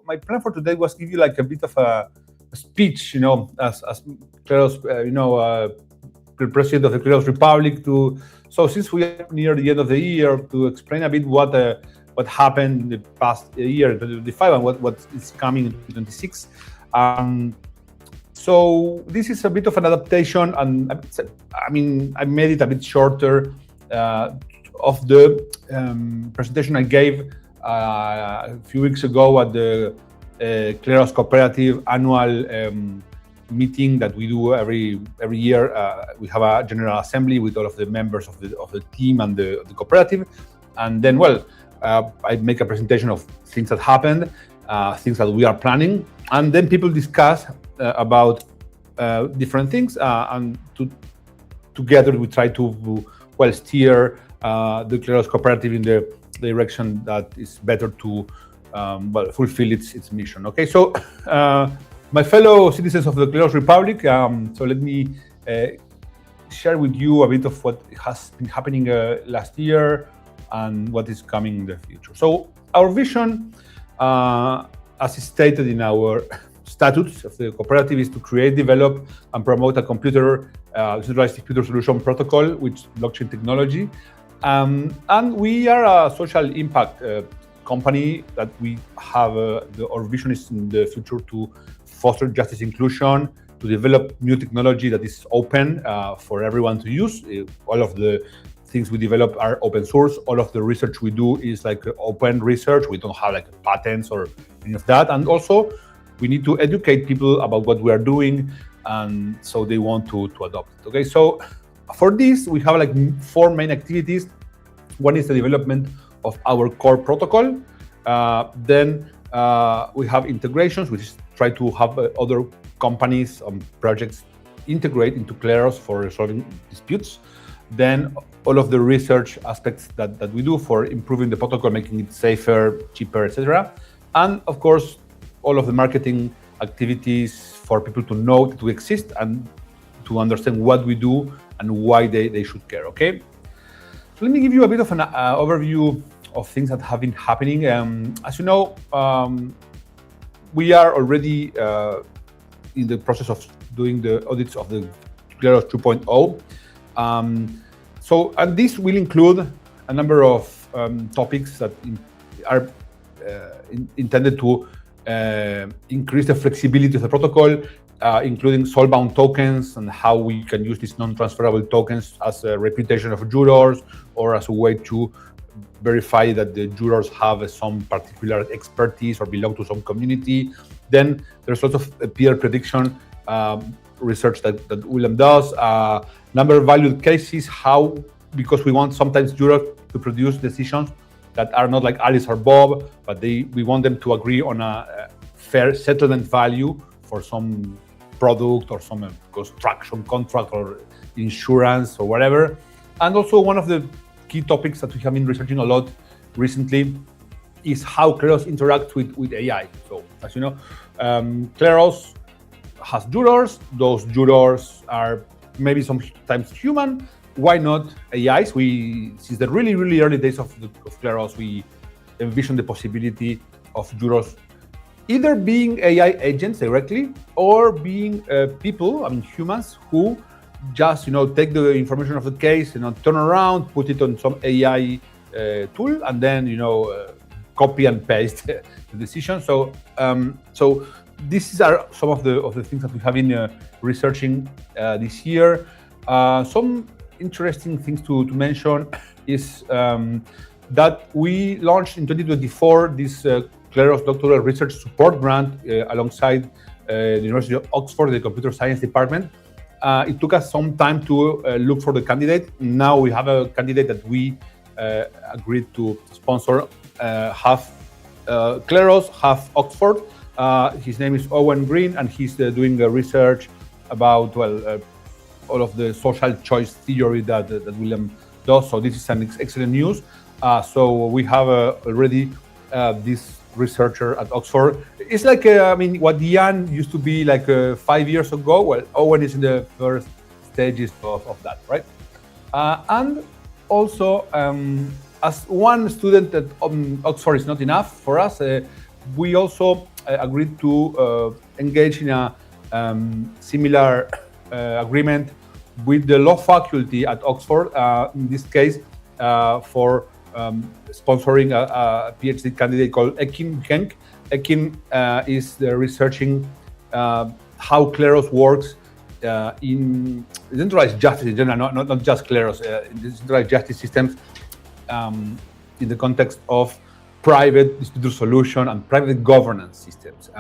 my plan for today was give you like a bit of a speech, as Kleros, the president of the Kleros Republic. So since we are near the end of the year, to explain a bit what happened in the past year, 2025, and what is coming in 2026. So this is a bit of an adaptation, and I made it a bit shorter of the presentation I gave a few weeks ago at the Kleros Cooperative annual meeting that we do every year. We have a general assembly with all of the members of the team and the cooperative, and then I make a presentation of things that happened, things that we are planning, and then people discuss about different things, and together we try to steer the Kleros Cooperative in the direction that is better to fulfill its mission. Okay, so my fellow citizens of the Kleros Republic, so let me share with you a bit of what has been happening last year and what is coming in the future. So our vision, as is stated in our statutes of the cooperative, is to create, develop, and promote a centralized computer solution protocol with blockchain technology. And we are a social impact company that we have. Our vision is in the future to foster justice inclusion, to develop new technology that is open for everyone to use. All of the things we develop are open source. All of the research we do is like open research. We don't have like patents or any of that. And also, we need to educate people about what we are doing, and so they want to adopt it. Okay, so for this, we have like 4 main activities. One is the development of our core protocol. Then we have integrations, which is try to have other companies and projects integrate into Kleros for resolving disputes. Then all of the research aspects that we do for improving the protocol, making it safer, cheaper, etc. And of course, all of the marketing activities for people to know that we exist and to understand what we do and why they should care. Okay, so let me give you a bit of an overview of things that have been happening. As you know, we are already in the process of doing the audits of the Kleros 2.0. And this will include a number of topics that are intended to increase the flexibility of the protocol, including soul-bound tokens and how we can use these non-transferable tokens as a reputation of jurors or as a way to verify that the jurors have some particular expertise or belong to some community. Then there's lots of peer prediction research that William does. Number of valued cases, because we want sometimes jurors to produce decisions that are not like Alice or Bob, but we want them to agree on a fair settlement value for some product or some construction contract or insurance or whatever. And also one of the key topics that we have been researching a lot recently is how Kleros interacts with AI. So as you know, Kleros has jurors. Those jurors are maybe sometimes human. Why not AIs? Since the really, really early days of Kleros, we envision the possibility of jurors either being AI agents directly or being people, humans, who just take the information of the case and turn around, put it on some AI tool, and then copy and paste the decision. So these are some of the things that we have been researching this year. Some interesting things to mention is that we launched in 2024 this Kleros Doctoral Research Support Grant alongside the University of Oxford, the Computer Science Department. It took us some time to look for the candidate. Now we have a candidate that we agreed to sponsor, half Kleros, half Oxford. His name is Owen Green, and he's doing research about all of the social choice theory that William does. So this is an excellent news. So we have already this researcher at Oxford. It's like what Diane used to be like 5 years ago. Well, Owen is in the first stages of that, right? And also, as one student at Oxford is not enough for us, we also agreed to engage in a similar agreement with the law faculty at Oxford, in this case, for sponsoring a PhD candidate called Ekin Genk. Ekin is researching how Kleros works in decentralized justice in general, not just Kleros, in decentralized justice systems, in the context of private dispute resolution and private governance systems.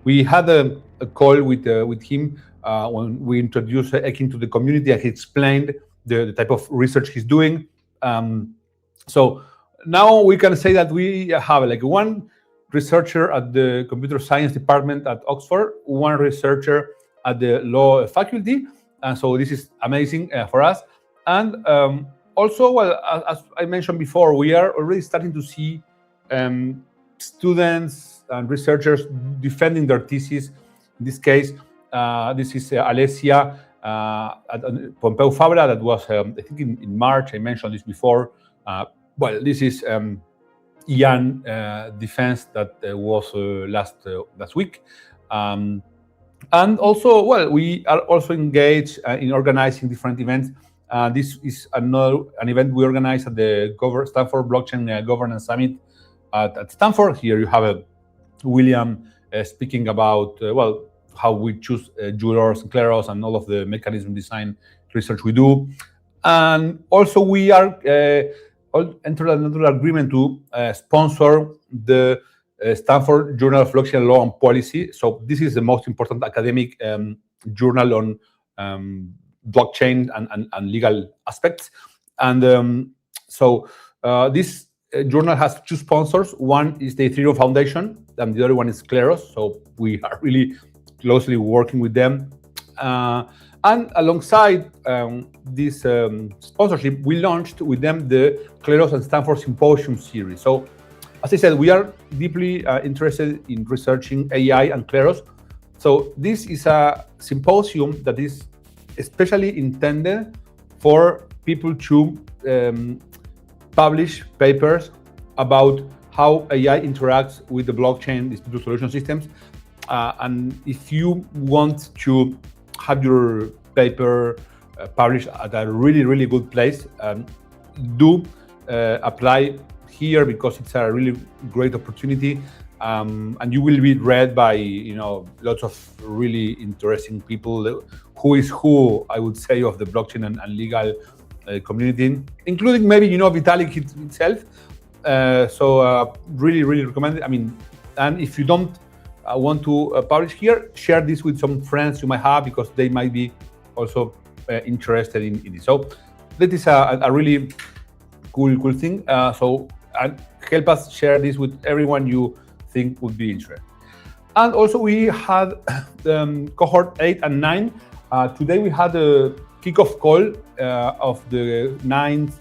We had a call with him when we introduced Ekin to the community, and he explained the type of research he's doing. So now we can say that we have like one researcher at the computer science department at Oxford, one researcher at the law faculty, and so this is amazing for us. And also, well, as I mentioned before, we are already starting to see students and researchers defending their thesis. In this case, this is Alessia at Pompeu Fabra. That was, I think, in March. I mentioned this before. Well, this is Ian defense that was last week. And also, well, we are also engaged in organizing different events. This is an event we organized at the Stanford Blockchain Governance Summit at Stanford. Here you have William speaking about, well, how we choose jurors, Kleros, and all of the mechanism design research we do. And also we are entered another agreement to sponsor the Stanford Journal of Blockchain Law and Policy. So this is the most important academic journal on blockchain and legal aspects. And so this journal has two sponsors. One is the Ethereum Foundation, and the other one is Kleros. So we are really closely working with them. And alongside this sponsorship, we launched with them the Kleros and Stanford Symposium series. So, as I said, we are deeply interested in researching AI and Kleros. So this is a symposium that is especially intended for people to publish papers about how AI interacts with the blockchain dispute resolution systems. And if you want to have your paper published at a really, really good place, do apply here, because it's a really great opportunity, and you will be read by lots of really interesting people, who is who, I would say, of the blockchain and legal community, including maybe Vitalik itself. So really, really recommend it. I mean, and if you don't want to publish here, share this with some friends you might have, because they might be also interested in this. So that is a really cool thing. So help us share this with everyone you think would be interested. And also we had cohort 8 and 9. Today we had a kickoff call of the 9th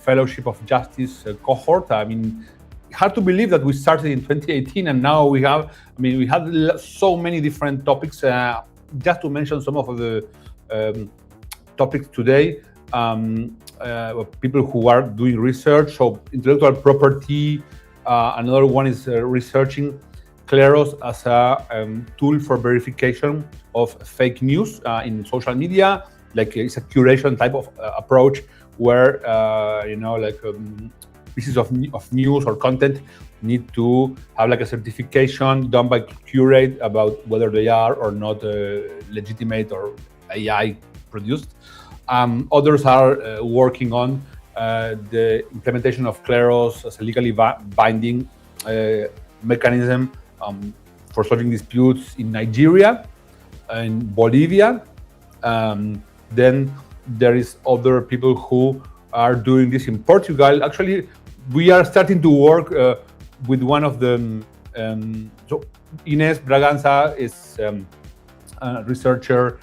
Fellowship of Justice cohort. I mean, hard to believe that we started in 2018 and now we had so many different topics. Just to mention some of the topics today, people who are doing research, so intellectual property. Another one is researching Kleros as a tool for verification of fake news in social media. Like it's a curation type of approach where pieces of news or content need to have like a certification done by Curate about whether they are or not legitimate or AI produced. Others are working on the implementation of Kleros as a legally binding mechanism for solving disputes in Nigeria and Bolivia. Then there is other people who are doing this in Portugal. Actually, we are starting to work with one of them. So Ines Braganza is a researcher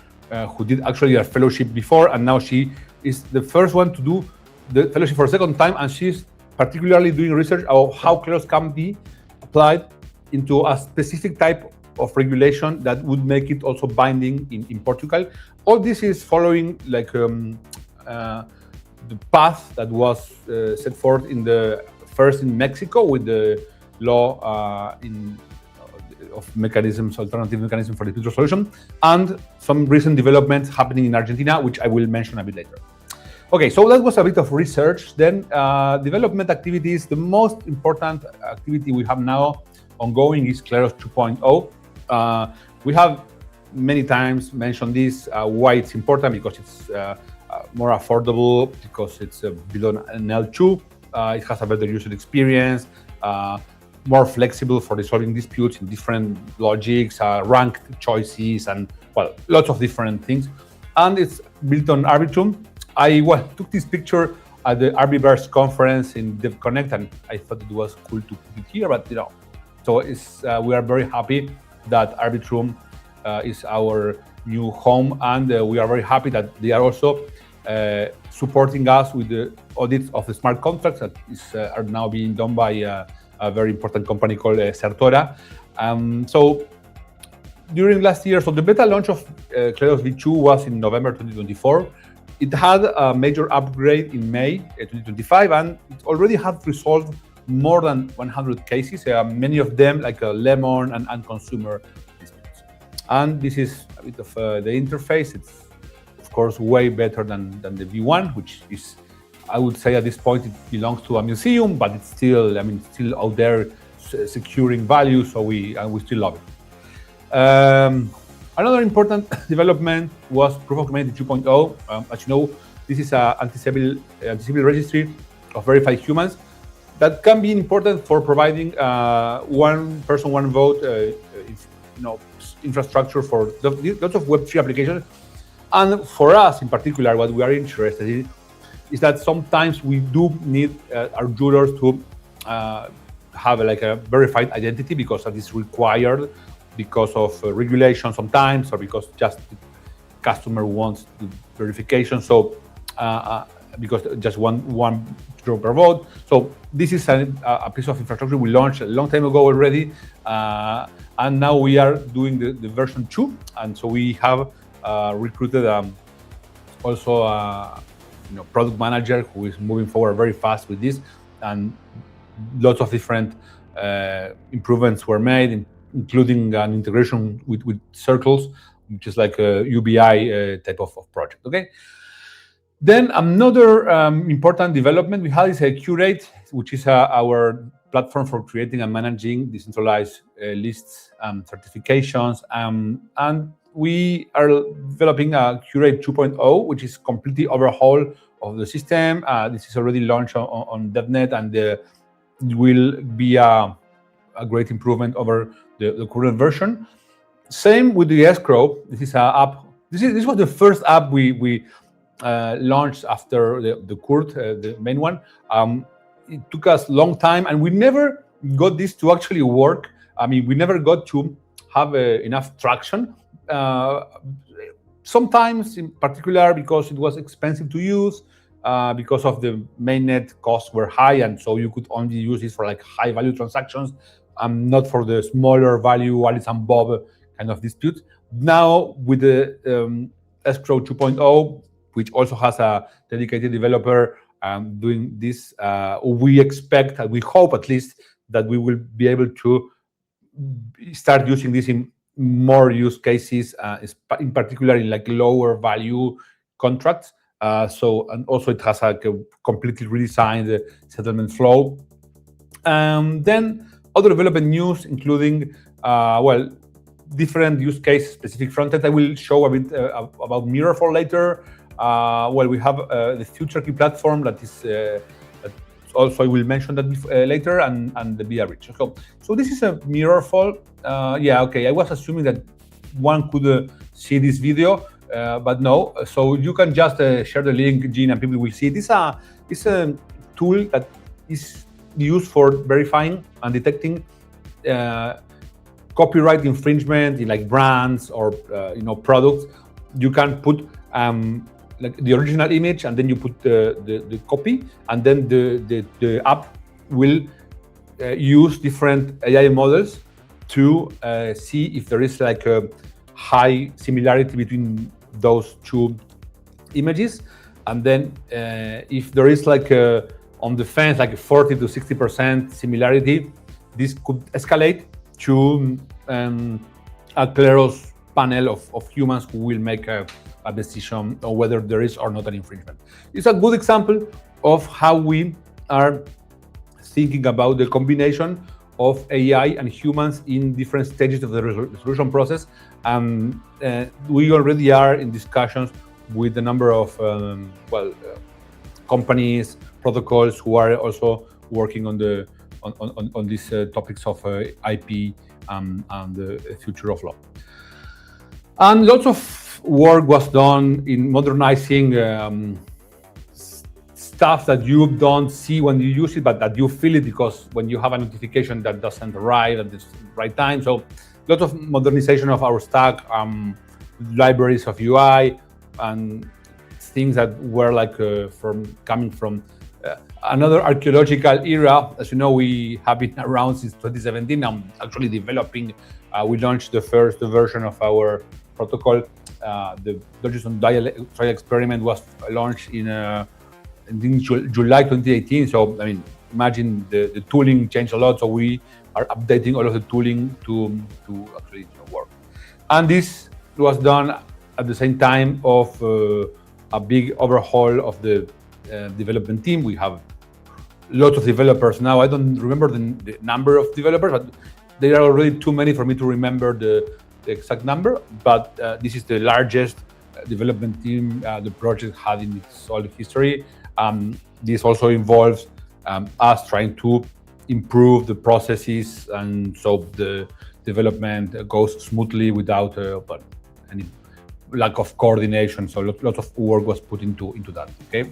who did actually a fellowship before, and now she is the first one to do the fellowship for a second time, and she's particularly doing research of how Kleros can be applied into a specific type of regulation that would make it also binding in Portugal. All this is following like the path that was set forth in the first in Mexico with the law mechanisms, alternative mechanisms for dispute resolution, and some recent developments happening in Argentina, which I will mention a bit later. Okay, so that was a bit of research. Then development activities. The most important activity we have now ongoing is Kleros 2.0. We have many times mentioned this, why it's important, because it's more affordable, because it's below an L2. It has a better user experience, more flexible for resolving disputes in different logics, ranked choices, and well, lots of different things. And it's built on Arbitrum. I took this picture at the Arbiverse conference in DevConnect, and I thought it was cool to put it here, but so it's, we are very happy that Arbitrum is our new home, and we are very happy that they are also supporting us with the audits of the smart contracts that are now being done by a very important company called Certora. So during last year, so the beta launch of Kleros V2 was in November 2024. It had a major upgrade in May 2025, and it already had resolved more than 100 cases, many of them like lemon and consumer disputes. And this is a bit of the interface. It's of course way better than the V1, which is, I would say at this point, it belongs to a museum, but it's still, I mean, still out there securing value, so we still love it. Another important development was Proof of Humanity 2.0. As you know, this is an anti-civil registry of verified humans that can be important for providing one person, one vote, infrastructure for lots of Web3 applications. And for us in particular, what we are interested in is that sometimes we do need our jurors to have like a verified identity, because that is required because of regulation sometimes, or because just the customer wants the verification. So because just one juror per vote. So this is a piece of infrastructure we launched a long time ago already, and now we are doing the version 2, and so we have recruited also a product manager who is moving forward very fast with this, and lots of different improvements were made, including an integration with Circles, which is like a UBI type of project. Okay. Then another important development we had is Curate, which is our platform for creating and managing decentralized lists and certifications. And we are developing a Curate 2.0, which is completely overhaul of the system. This is already launched on DevNet, and will be a great improvement over the current version. Same with the escrow. This is an app. This was the first app we launched after the Kurt, the main one. It took us a long time, and we never got this to actually work. I mean, we never got to have enough traction. Sometimes, in particular, because it was expensive to use, because of the mainnet costs were high, and so you could only use this for like high-value transactions, not for the smaller value Alice and Bob kind of disputes. Now, with the escrow 2.0, which also has a dedicated developer doing this, we expect, and we hope at least, that we will be able to start using this in more use cases, in particular in like lower value contracts. And also it has like a completely redesigned settlement flow. Then other development news, including different use case specific frontend. I will show a bit about Mirrorfall later. We have the future key platform that is also I will mention that later, and the BR Reach. So this is a Mirrorfall. I was assuming that one could see this video, but no. So you can just share the link, Gene, and people will see it. It's a tool that is used for verifying and detecting copyright infringement in like brands or products. You can put like the original image, and then you put the copy, and then the app will use different AI models to see if there is like a high similarity between those two images, and then if there is like on the fence like a 40 to 60% similarity, this could escalate to a Kleros panel of humans who will make a decision on whether there is or not an infringement. It's a good example of how we are thinking about the combination of AI and humans in different stages of the resolution process. We already are in discussions with a number of companies, protocols who are also working on these topics of IP and the future of law. And lots of work was done in modernizing stuff that you don't see when you use it, but that you feel it because when you have a notification that doesn't arrive at the right time. So a lot of modernization of our stack, libraries of UI, and things that were like coming from another archaeological era. As you know, we have been around since 2017. I'm actually developing. We launched the first version of our protocol. The Dodges on Trial experiment was launched in July 2018. So, I mean, imagine the tooling changed a lot. So we are updating all of the tooling to actually work. And this was done at the same time of a big overhaul of the development team. We have lots of developers now. I don't remember the number of developers, but there are already too many for me to remember the exact number. But this is the largest development team the project had in its whole history. This also involves us trying to improve the processes, and so the development goes smoothly without any lack of coordination. So lots of work was put into that. Okay.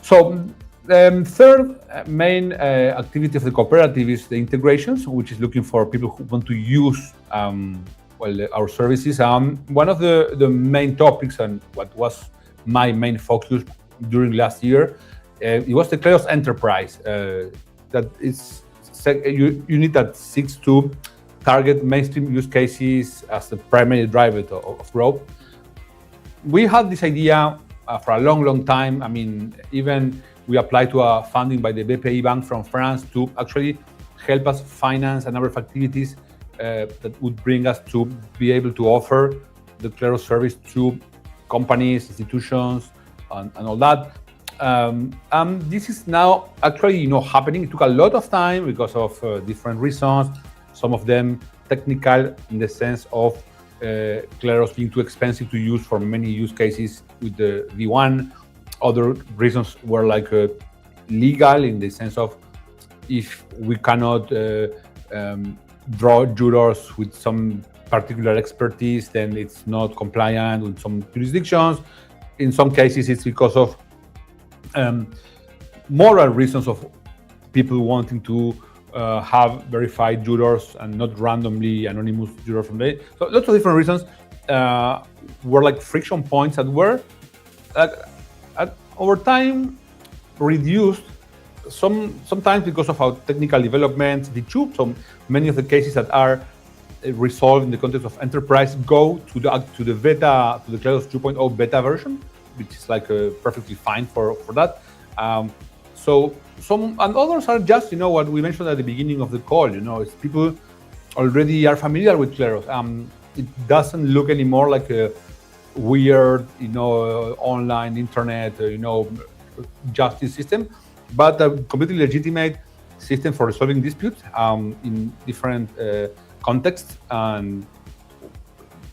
So third main activity of the cooperative is the integrations, which is looking for people who want to use our services. One of the main topics, and what was my main focus during last year, it was the Kleros Enterprise. That is you need that seeks to target mainstream use cases as the primary driver of growth. We had this idea for a long time. I mean, even we applied to a funding by the BPI Bank from France to actually help us finance a number of activities that would bring us to be able to offer the Kleros service to companies, institutions, and all that. This is now actually happening. It took a lot of time because of different reasons. Some of them technical, in the sense of Kleros being too expensive to use for many use cases with the V1. Other reasons were like legal, in the sense of if we cannot draw jurors with some particular expertise, then it's not compliant with some jurisdictions. In some cases, it's because of moral reasons of people wanting to have verified jurors and not randomly anonymous jurors from there. So lots of different reasons were like friction points that were over time reduced. Sometimes because of our technical developments, so many of the cases that are resolved in the context of enterprise go to the beta, to the Kleros 2.0 beta version, which is like perfectly fine for that. So some and others are just what we mentioned at the beginning of the call. It's people already are familiar with Kleros. It doesn't look anymore like a weird, online internet, justice system, but a completely legitimate system for resolving disputes in different contexts. And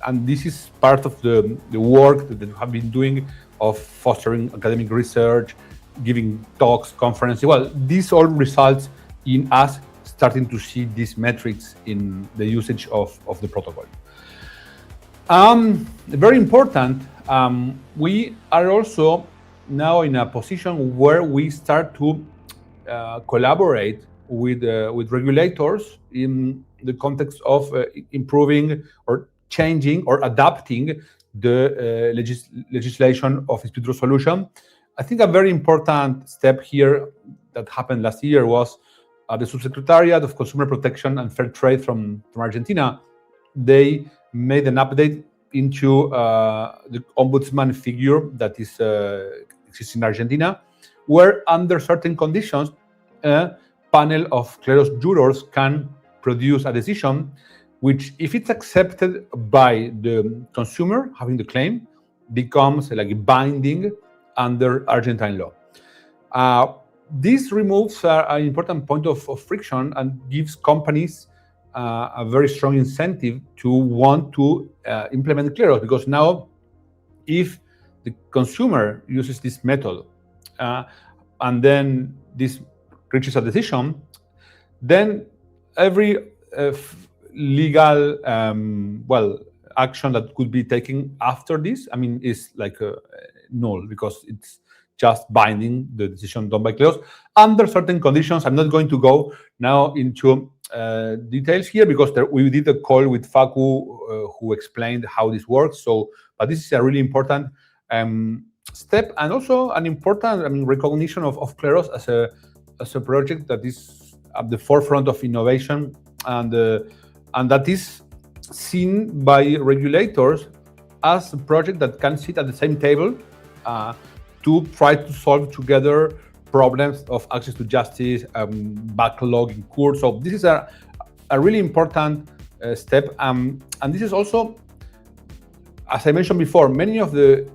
this is part of the work that we have been doing of fostering academic research, giving talks, conferences. Well, this all results in us starting to see these metrics in the usage of the protocol. Very important, we are also now in a position where we start to collaborate with regulators in the context of improving or changing or adapting the legislation of dispute resolution. I think a very important step here that happened last year was the Subsecretariat of Consumer Protection and Fair Trade from Argentina. They made an update into the ombudsman figure that is exists in Argentina, where under certain conditions, a panel of Kleros jurors can produce a decision, which, if it's accepted by the consumer having the claim, becomes like binding under Argentine law. This removes an important point of friction and gives companies a very strong incentive to want to implement Kleros, because now, if the consumer uses this method and then this reaches a decision, then every legal action that could be taken after this, is like null, because it's just binding the decision done by Kleros under certain conditions. I'm not going to go now into details here, because we did a call with Facu who explained how this works. But this is a really important step, and also an important recognition of Kleros as a project that is at the forefront of innovation, and that is seen by regulators as a project that can sit at the same table to try to solve together problems of access to justice, backlog in court. So this is a really important step, and this is also, as I mentioned before, many of the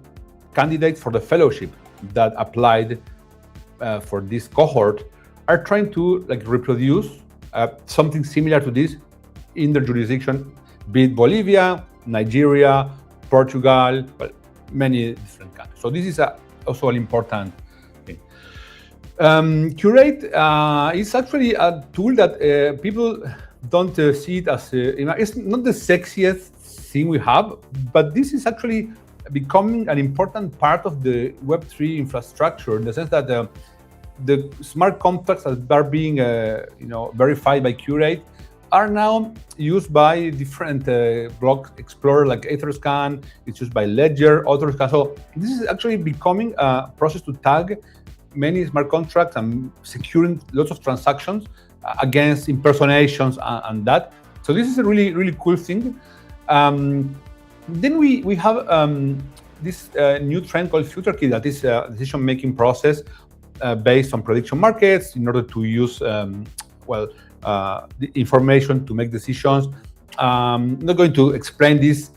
candidates for the fellowship that applied for this cohort are trying to reproduce something similar to this in their jurisdiction, be it Bolivia, Nigeria, Portugal, well, many different countries. So this is also an important thing. Curate is actually a tool that people don't see it as it's not the sexiest thing we have, but this is actually becoming an important part of the Web3 infrastructure, in the sense that the smart contracts that are being verified by Curate are now used by different block explorers like Etherscan. It's used by Ledger, Etherscan. So this is actually becoming a process to tag many smart contracts and securing lots of transactions against impersonations and that. So this is a really, really cool thing. Then we have this new trend called future key, that is a decision-making process based on prediction markets in order to use the information to make decisions. I'm not going to explain this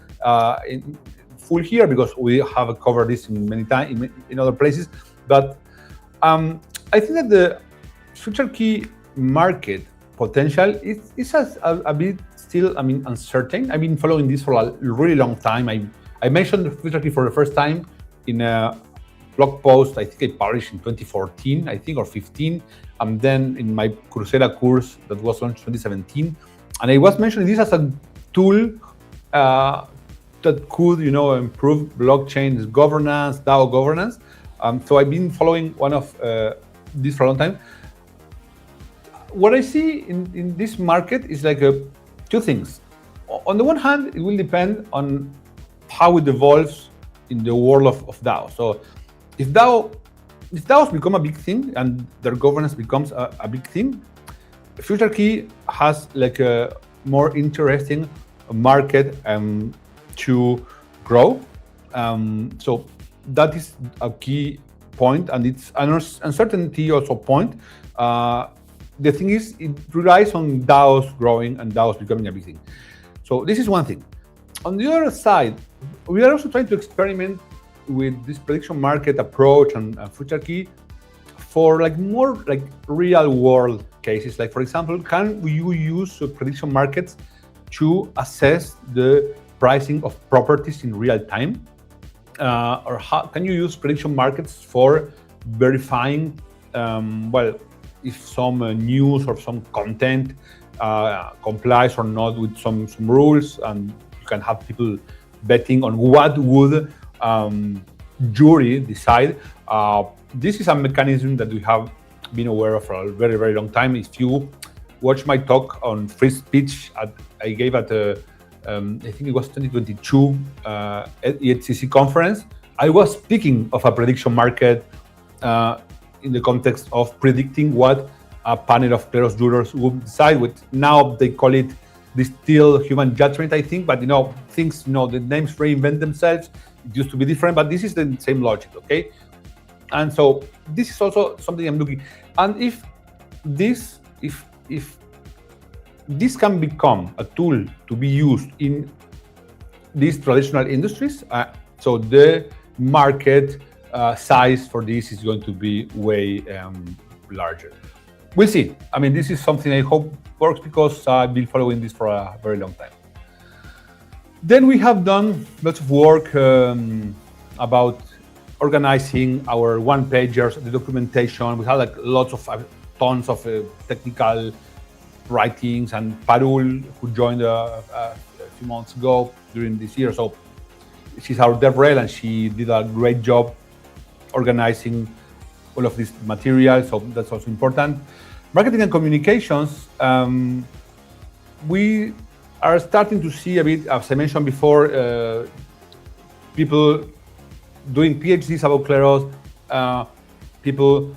in full here, because we have covered this in many times in other places. But I think that the future key market potential is a bit still, uncertain. I've been following this for a really long time. I mentioned the future key for the first time in a blog post I think I published in 2014, I think, or 15, and then in my Coursera course that was launched in 2017. And I was mentioning this as a tool that could, improve blockchain governance, DAO governance. So I've been following one of this for a long time. What I see in this market is two things. On the one hand, it will depend on how it evolves in the world of DAO. So if DAOs become a big thing and their governance becomes a big thing, Future Key has a more interesting market to grow. So that is a key point, and it's an uncertainty also point. The thing is, it relies on DAOs growing and DAOs becoming a big thing. So this is one thing. On the other side, we are also trying to experiment with this prediction market approach and Future Key for more real world cases. For example, can you use prediction markets to assess the pricing of properties in real time? Or how can you use prediction markets for verifying if some news or some content complies or not with some rules, and you can have people betting on what would jury decide. This is a mechanism that we have been aware of for a very, very long time. If you watch my talk on free speech I gave at I think it was 2022 EHCC conference, I was speaking of a prediction market in the context of predicting what a panel of Kleros jurors would decide with. Now they call it distilled human judgment, I think, but things, the names reinvent themselves. It used to be different, but this is the same logic, okay? And so this is also something I'm looking. And if this can become a tool to be used in these traditional industries. So the market size for this is going to be way larger. We'll see. I mean, this is something I hope works because I've been following this for a very long time. Then we have done lots of work about organizing our one-pagers, the documentation. We had like lots of tons of technical writings, and Parul, who joined a few months ago during this year. So she's our DevRel, and she did a great job organizing all of this material. So that's also important. Marketing and communications, we are starting to see a bit, as I mentioned before, people doing PhDs about Kleros, people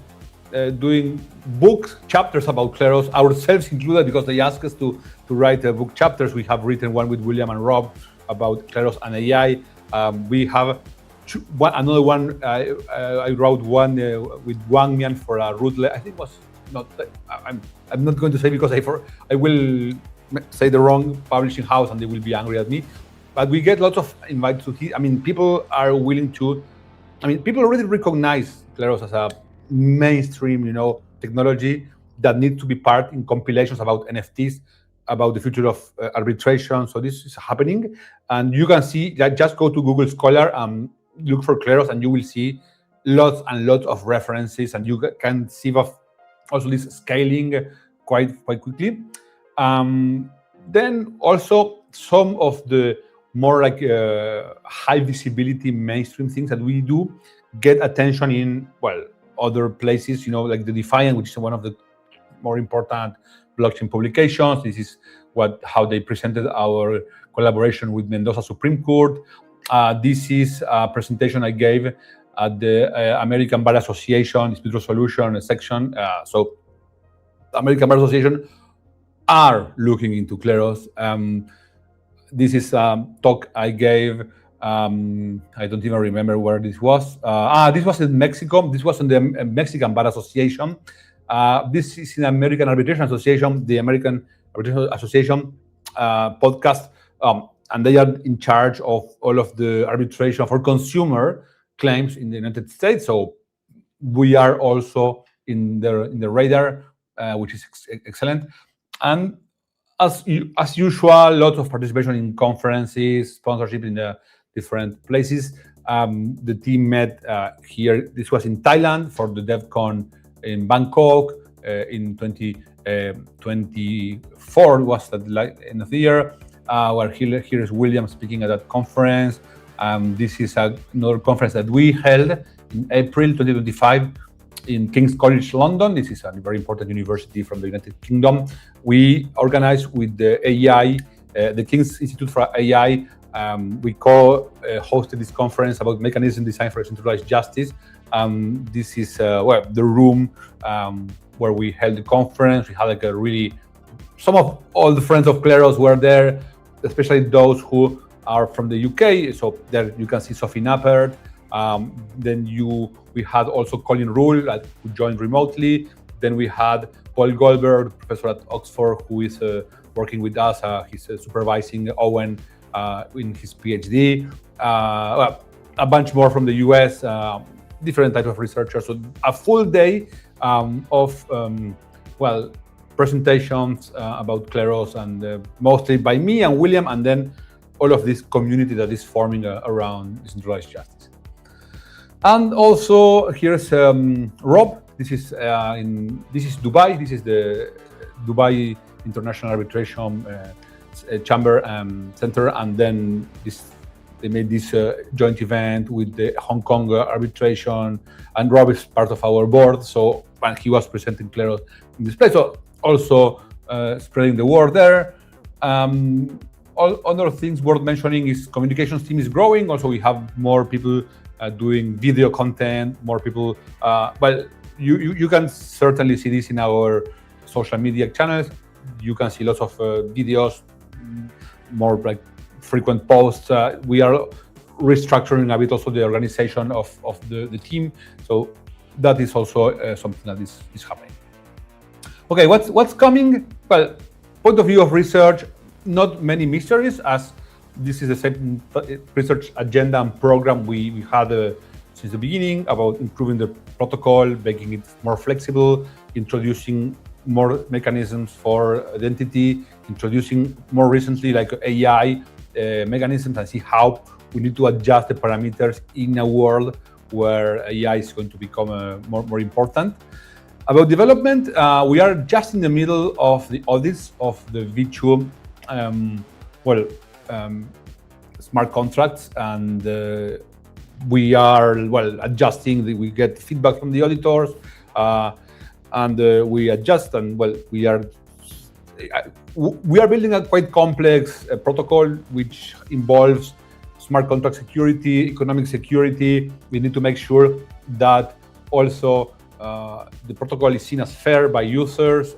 doing book chapters about Kleros, ourselves included, because they asked us to write book chapters. We have written one with William and Rob about Kleros and AI. We have another one. I wrote one with Wang Mian for a rootless. I think it was not. I'm not going to say because I will say the wrong publishing house and they will be angry at me. But we get lots of invites to. I mean, people are willing to. I mean, people already recognize Kleros as a mainstream, technology that needs to be part in compilations about NFTs, about the future of arbitration. So this is happening, and you can see that. Just go to Google Scholar and look for Kleros, and you will see lots and lots of references, and you can see also this scaling quite quickly. Then also some of the more like high visibility mainstream things that we do get attention in other places, like the Defiant, which is one of the more important blockchain publications. This is how they presented our collaboration with Mendoza Supreme Court. This is a presentation I gave at the American Bar Association dispute resolution section. So the American Bar Association are looking into Kleros. This is a talk I gave. I don't even remember where this was. This was in Mexico. This was in the Mexican Bar Association. This is in American Arbitration Association, the American Arbitration Association podcast, and they are in charge of all of the arbitration for consumer claims in the United States. So we are also in the radar, which is excellent. And as usual, lots of participation in conferences, sponsorship in the different places. The team met here. This was in Thailand for the DevCon in Bangkok in 2024. Was at the end of the year. Where here is William speaking at that conference. This is another conference that we held in April 2025 in King's College London. This is a very important university from the United Kingdom. We organized with the AI, the King's Institute for AI. We hosted this conference about mechanism design for centralized justice. This is the room where we held the conference. We had some of all the friends of Kleros were there, especially those who are from the UK. So there you can see Sophie Nappert. Then we had also Colin Rule who joined remotely. Then we had Paul Goldberg, professor at Oxford, who is working with us. He's supervising Owen in his PhD. A bunch more from the US, different types of researchers. So a full day of presentations about Kleros, and mostly by me and William, and then all of this community that is forming around decentralized justice. And also here's Rob. This is Dubai. This is the Dubai International Arbitration Chamber Center, and then they made this joint event with the Hong Kong arbitration, and Rob is part of our board. So when he was presenting Kleros in this place, so also spreading the word there. All other things worth mentioning is communications team is growing. Also, we have more people doing video content, more people. You can certainly see this in our social media channels. You can see lots of videos, more like frequent posts. We are restructuring a bit also the organization of the team. So that is also something that is happening. Okay, what's coming? Well, point of view of research, not many mysteries, as this is the same research agenda and program we had since the beginning about improving the protocol, making it more flexible, introducing more mechanisms for identity, introducing more recently like AI mechanisms, and see how we need to adjust the parameters in a world where AI is going to become more important. About development, we are just in the middle of the audits of the V2 smart contracts, and we are adjusting. We get feedback from the auditors, and we adjust. And we are building a quite complex protocol which involves smart contract security, economic security. We need to make sure that also the protocol is seen as fair by users,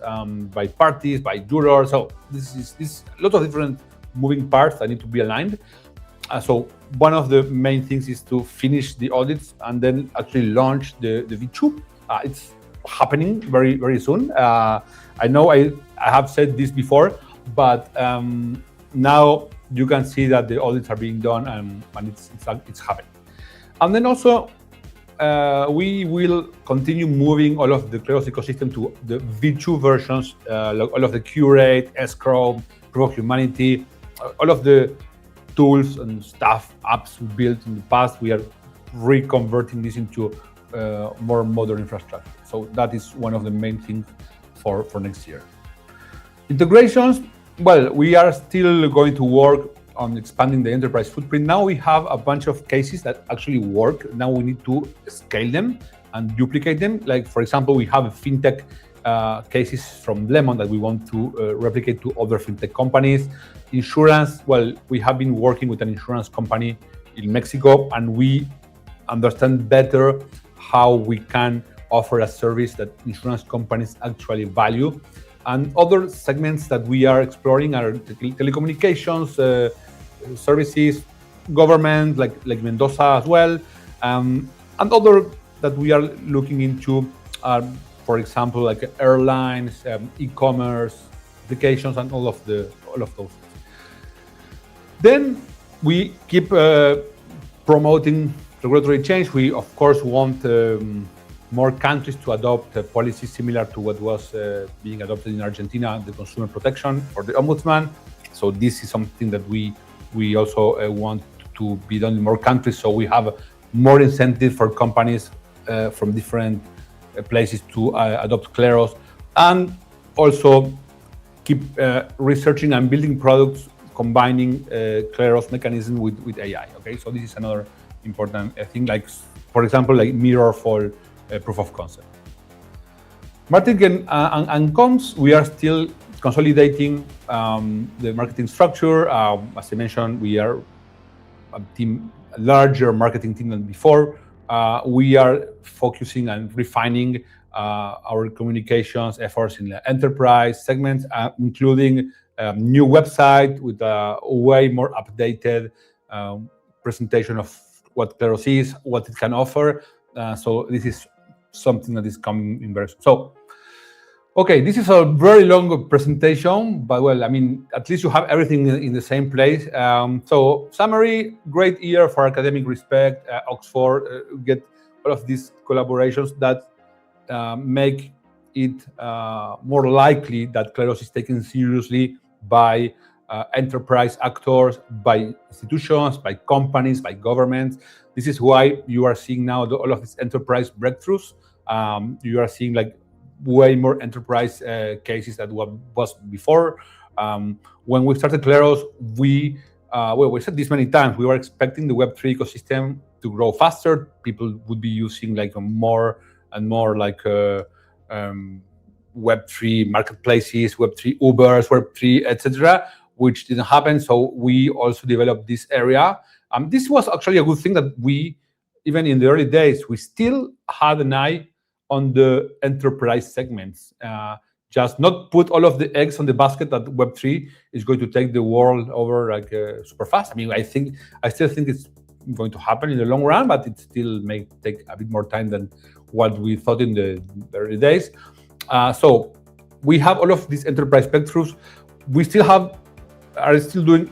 by parties, by jurors. So this is a lot of different moving parts that need to be aligned. So one of the main things is to finish the audits and then actually launch the V2. It's happening very, very soon. I know I have said this before, but now you can see that the audits are being done, and it's happening. And then also we will continue moving all of the Kleros ecosystem to the V2 versions, all of the Curate, Escrow, Proof of Humanity, all of the tools and stuff, apps we built in the past. We are reconverting this into more modern infrastructure. So that is one of the main things for next year. Integrations, we are still going to work on expanding the enterprise footprint. Now we have a bunch of cases that actually work. Now we need to scale them and duplicate them. Like, for example, we have fintech cases from Lemon that we want to replicate to other fintech companies. Insurance, we have been working with an insurance company in Mexico, and we understand better how we can offer a service that insurance companies actually value. And other segments that we are exploring are telecommunications, services, government, like Mendoza as well, and other that we are looking into are, for example, like airlines, e-commerce, applications, and all of those things. Then we keep promoting regulatory change. We of course want more countries to adopt policies similar to what was being adopted in Argentina, the consumer protection for the ombudsman. So this is something that we also want to be done in more countries. So we have more incentive for companies from different places to adopt Kleros, and also keep researching and building products combining Kleros mechanism with AI. Okay, so this is another important thing, like, for example, like mirror for proof of concept. Marketing and comms, we are still consolidating the marketing structure. As I mentioned, we are a larger marketing team than before. We are focusing and refining our communications efforts in the enterprise segments, including new website with a way more updated presentation of what Kleros is, what it can offer. So this is something that is coming in very soon. So, okay, this is a very long presentation, but I mean, at least you have everything in the same place. So, summary: great year for academic respect. Oxford get all of these collaborations that make it more likely that Kleros is taken seriously by enterprise actors, by institutions, by companies, by governments. This is why you are seeing now all of these enterprise breakthroughs. You are seeing like way more enterprise cases than what was before. When we started Kleros, we said this many times, we were expecting the Web3 ecosystem to grow faster. People would be using like more and more like Web3 marketplaces, Web3 Ubers, Web3, etc., which didn't happen. So we also developed this area. This was actually a good thing that we, even in the early days, we still had an eye on the enterprise segments. Just not put all of the eggs on the basket that Web3 is going to take the world over like super fast. I mean, I still think it's going to happen in the long run, but it still may take a bit more time than what we thought in the early days. So we have all of these enterprise breakthroughs. we still are still doing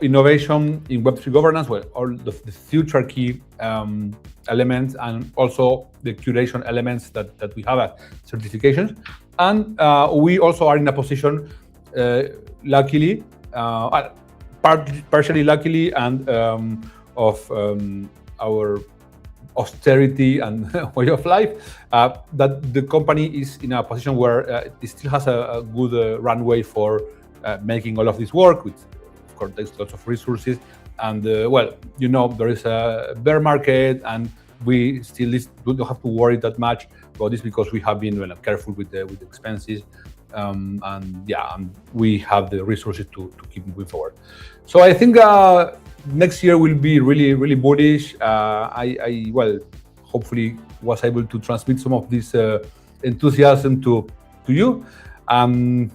innovation in Web3 governance, well, all the future key elements, and also the curation elements that we have as certifications. And we also are in a position, luckily, partially luckily, and of our austerity and way of life, that the company is in a position where it still has a good runway for making all of this work, which of course takes lots of resources. And well, you know, there is a bear market, and we still don't have to worry that much about this because we have been careful with the expenses, and yeah, and we have the resources to keep moving forward. So I think next year will be really bullish. I well, hopefully was able to transmit some of this enthusiasm to you.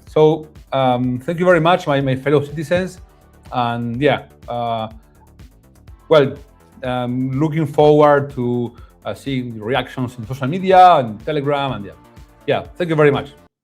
So thank you very much, my fellow citizens, and yeah, well, looking forward to seeing reactions in social media and Telegram, and yeah, thank you very much.